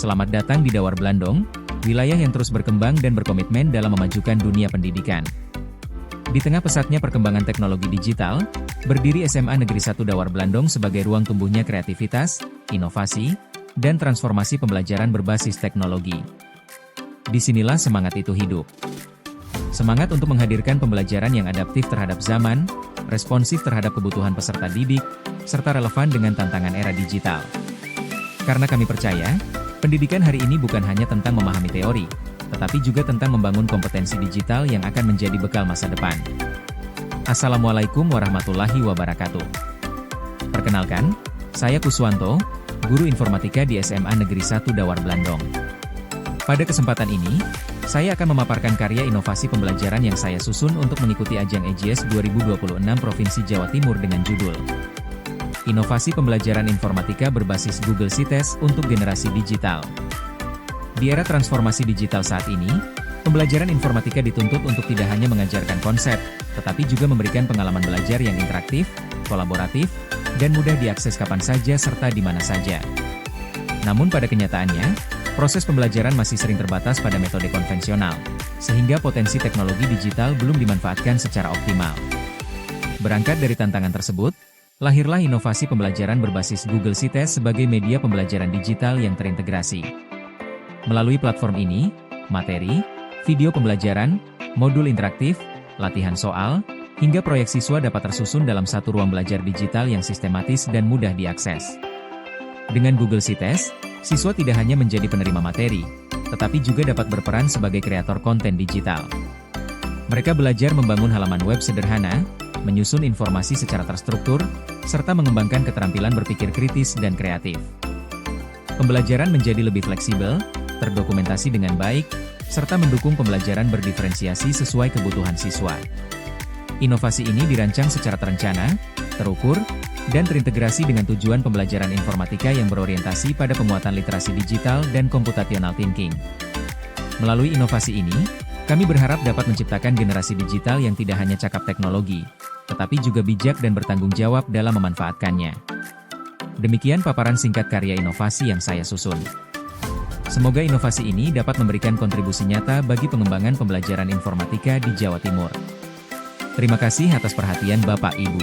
Selamat datang di Dawar Blandong, wilayah yang terus berkembang dan berkomitmen dalam memajukan dunia pendidikan. Di tengah pesatnya perkembangan teknologi digital, berdiri SMA Negeri 1 Dawar Blandong sebagai ruang tumbuhnya kreativitas, inovasi, dan transformasi pembelajaran berbasis teknologi. Disinilah semangat itu hidup. Semangat untuk menghadirkan pembelajaran yang adaptif terhadap zaman, responsif terhadap kebutuhan peserta didik, serta relevan dengan tantangan era digital. Karena kami percaya, pendidikan hari ini bukan hanya tentang memahami teori, tetapi juga tentang membangun kompetensi digital yang akan menjadi bekal masa depan. Assalamualaikum warahmatullahi wabarakatuh. Perkenalkan, saya Kuswanto, guru informatika di SMA Negeri 1 Dawar Blandong. Pada kesempatan ini, saya akan memaparkan karya inovasi pembelajaran yang saya susun untuk mengikuti ajang EJS 2026 Provinsi Jawa Timur dengan judul Inovasi Pembelajaran Informatika Berbasis Google Sites untuk Generasi Digital. Di era transformasi digital saat ini, pembelajaran informatika dituntut untuk tidak hanya mengajarkan konsep, tetapi juga memberikan pengalaman belajar yang interaktif, kolaboratif, dan mudah diakses kapan saja serta di mana saja. Namun pada kenyataannya, proses pembelajaran masih sering terbatas pada metode konvensional, sehingga potensi teknologi digital belum dimanfaatkan secara optimal. Berangkat dari tantangan tersebut, lahirlah inovasi pembelajaran berbasis Google Sites sebagai media pembelajaran digital yang terintegrasi. Melalui platform ini, materi, video pembelajaran, modul interaktif, latihan soal, hingga proyek siswa dapat tersusun dalam satu ruang belajar digital yang sistematis dan mudah diakses. Dengan Google Sites, siswa tidak hanya menjadi penerima materi, tetapi juga dapat berperan sebagai kreator konten digital. Mereka belajar membangun halaman web sederhana, menyusun informasi secara terstruktur, serta mengembangkan keterampilan berpikir kritis dan kreatif. Pembelajaran menjadi lebih fleksibel, terdokumentasi dengan baik, serta mendukung pembelajaran berdiferensiasi sesuai kebutuhan siswa. Inovasi ini dirancang secara terencana, terukur, dan terintegrasi dengan tujuan pembelajaran informatika yang berorientasi pada penguatan literasi digital dan computational thinking. Melalui inovasi ini, kami berharap dapat menciptakan generasi digital yang tidak hanya cakap teknologi, tetapi juga bijak dan bertanggung jawab dalam memanfaatkannya. Demikian paparan singkat karya inovasi yang saya susun. Semoga inovasi ini dapat memberikan kontribusi nyata bagi pengembangan pembelajaran informatika di Jawa Timur. Terima kasih atas perhatian Bapak Ibu.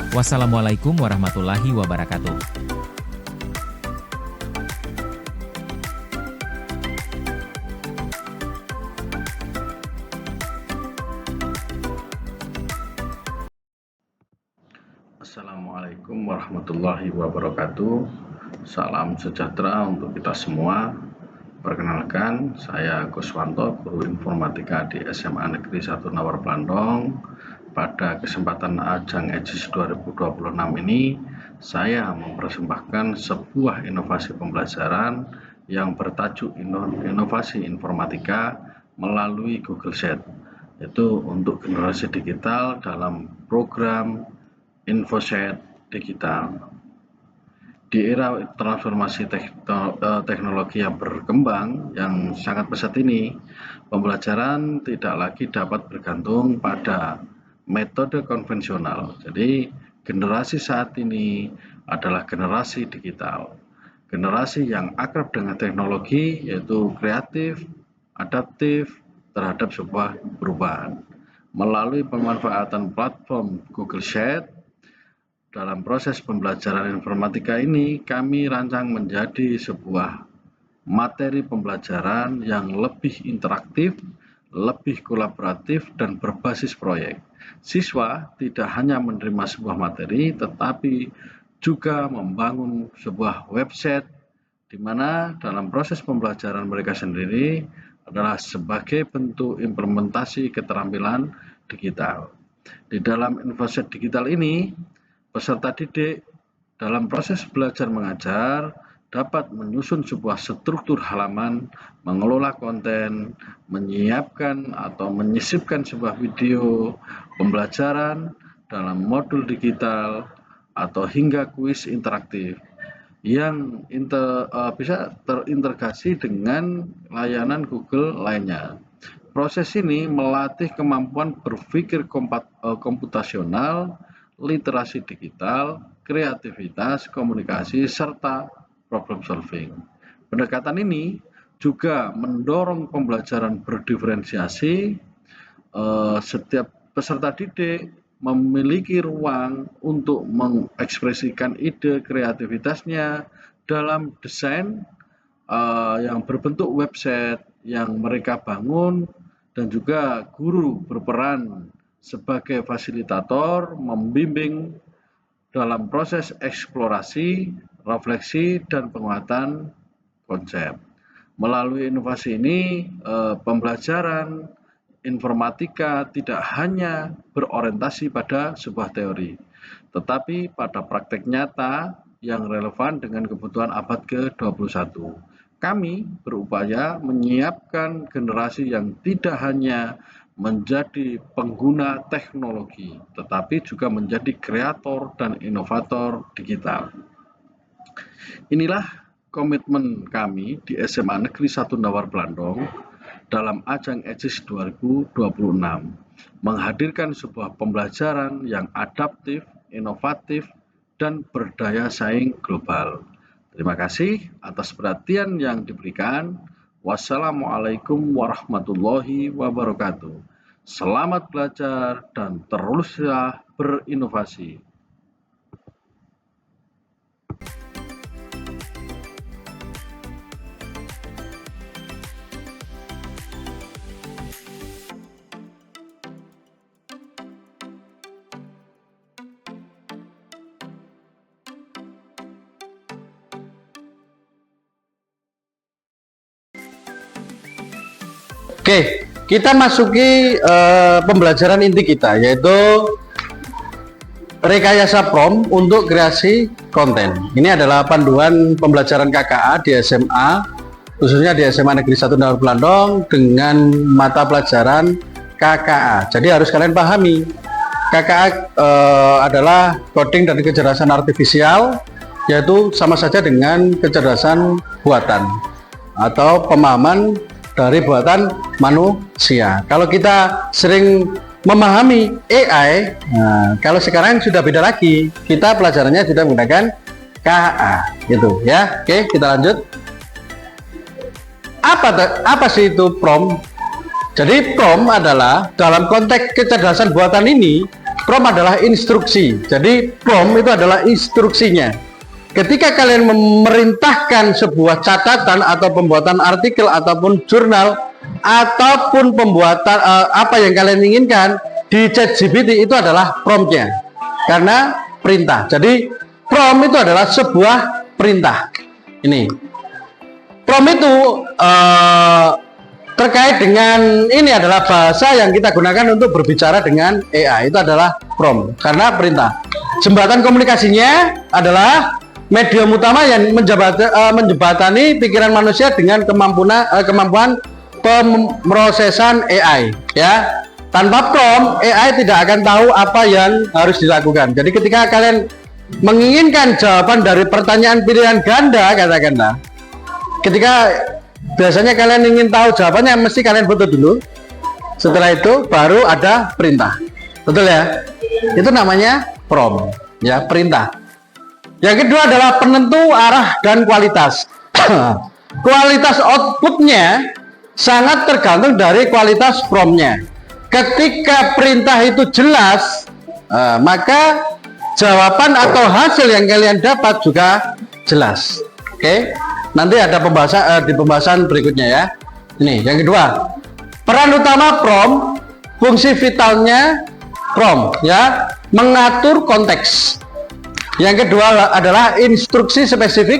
Wassalamualaikum warahmatullahi wabarakatuh. Assalamualaikum warahmatullahi wabarakatuh. Salam sejahtera untuk kita semua. Perkenalkan, saya Kuswanto, guru informatika di SMA Negeri 1 Dawar Blandong. Pada kesempatan ajang EJS 2026 ini, saya mempersembahkan sebuah inovasi pembelajaran yang bertajuk Inovasi Informatika melalui Google Sites, yaitu untuk generasi digital dalam program InfoSet Digital. Di era transformasi teknologi yang berkembang yang sangat pesat ini, pembelajaran tidak lagi dapat bergantung pada metode konvensional. Jadi, generasi saat ini adalah generasi digital. Generasi yang akrab dengan teknologi, yaitu kreatif, adaptif terhadap sebuah perubahan. Melalui pemanfaatan platform Google Sites, dalam proses pembelajaran informatika ini, kami rancang menjadi sebuah materi pembelajaran yang lebih interaktif, lebih kolaboratif, dan berbasis proyek. Siswa tidak hanya menerima sebuah materi, tetapi juga membangun sebuah website, di mana dalam proses pembelajaran mereka sendiri adalah sebagai bentuk implementasi keterampilan digital. Di dalam InfoSet Digital ini, peserta didik dalam proses belajar mengajar dapat menyusun sebuah struktur halaman, mengelola konten, menyiapkan atau menyisipkan sebuah video pembelajaran dalam modul digital, atau hingga kuis interaktif yang bisa terintegrasi dengan layanan Google lainnya. Proses ini melatih kemampuan berpikir komputasional, literasi digital, kreativitas, komunikasi, serta problem solving. Pendekatan ini juga mendorong pembelajaran berdiferensiasi. Setiap peserta didik memiliki ruang untuk mengekspresikan ide kreativitasnya dalam desain yang berbentuk website yang mereka bangun, dan juga guru berperan sebagai fasilitator membimbing dalam proses eksplorasi, refleksi, dan penguatan konsep. Melalui inovasi ini, pembelajaran informatika tidak hanya berorientasi pada sebuah teori, tetapi pada praktek nyata yang relevan dengan kebutuhan abad ke-21. Kami berupaya menyiapkan generasi yang tidak hanya menjadi pengguna teknologi, tetapi juga menjadi kreator dan inovator digital. Inilah komitmen kami di SMA Negeri 1 Dawar Blandong dalam ajang EJIS 2026, menghadirkan sebuah pembelajaran yang adaptif, inovatif, dan berdaya saing global. Terima kasih atas perhatian yang diberikan. Wassalamualaikum warahmatullahi wabarakatuh. Selamat belajar dan teruslah berinovasi. Oke, kita masuki pembelajaran inti kita, yaitu rekayasa prompt untuk kreasi konten. Ini adalah panduan pembelajaran KKA di SMA, khususnya di SMA Negeri 1 Dawar Blandong dengan mata pelajaran KKA. Jadi harus kalian pahami, KKA adalah coding dan kecerdasan artifisial, yaitu sama saja dengan kecerdasan buatan atau pemahaman dari buatan manusia. Kalau kita sering memahami AI, kalau sekarang sudah beda lagi, kita pelajarannya sudah menggunakan KA, gitu ya. Oke, kita lanjut. Apa sih itu prompt? Jadi prompt adalah dalam konteks kecerdasan buatan ini, prompt adalah instruksi. Jadi prompt itu adalah instruksinya. Ketika kalian memerintahkan sebuah catatan atau pembuatan artikel ataupun jurnal ataupun pembuatan apa yang kalian inginkan di ChatGPT, itu adalah promptnya, karena perintah. Jadi prompt itu adalah sebuah perintah. Ini prompt itu terkait dengan ini adalah bahasa yang kita gunakan untuk berbicara dengan AI, itu adalah prompt karena perintah. Jembatan komunikasinya adalah medium utama yang menjembatani pikiran manusia dengan kemampuan pemrosesan AI, ya. Tanpa prompt, AI tidak akan tahu apa yang harus dilakukan. Jadi ketika kalian menginginkan jawaban dari pertanyaan pilihan ganda, katakanlah, ketika biasanya kalian ingin tahu jawabannya, mesti kalian foto dulu. Setelah itu baru ada perintah. Betul ya? Itu namanya prompt, ya, perintah. Yang kedua adalah penentu arah dan kualitas. Kualitas outputnya sangat tergantung dari kualitas promptnya. Ketika perintah itu jelas, maka jawaban atau hasil yang kalian dapat juga jelas. Oke, nanti ada pembahasan di pembahasan berikutnya ya. Ini yang kedua, peran utama prompt, fungsi vitalnya prompt, ya, mengatur konteks. Yang kedua adalah instruksi spesifik.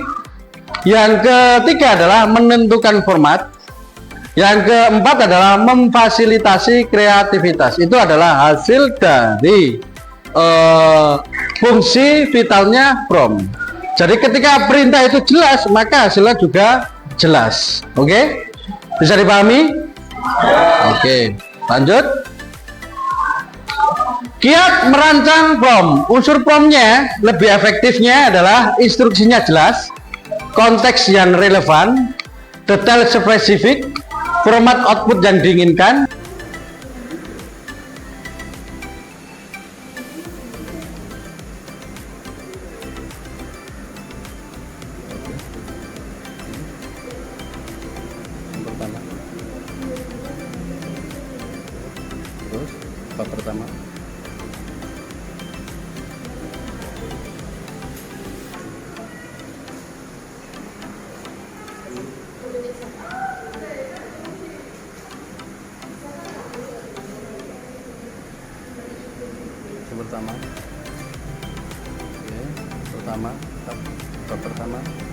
Yang ketiga adalah menentukan format. Yang keempat adalah memfasilitasi kreativitas. Itu adalah hasil dari fungsi vitalnya prompt. Jadi ketika perintah itu jelas, maka hasilnya juga jelas. Oke? Bisa dipahami? Oke, lanjut. Kiat merancang prompt. Unsur promptnya lebih efektifnya adalah instruksinya jelas, konteks yang relevan, detail spesifik, format output yang diinginkan. bab pertama. Yang pertama, oke, pertama, bab pertama.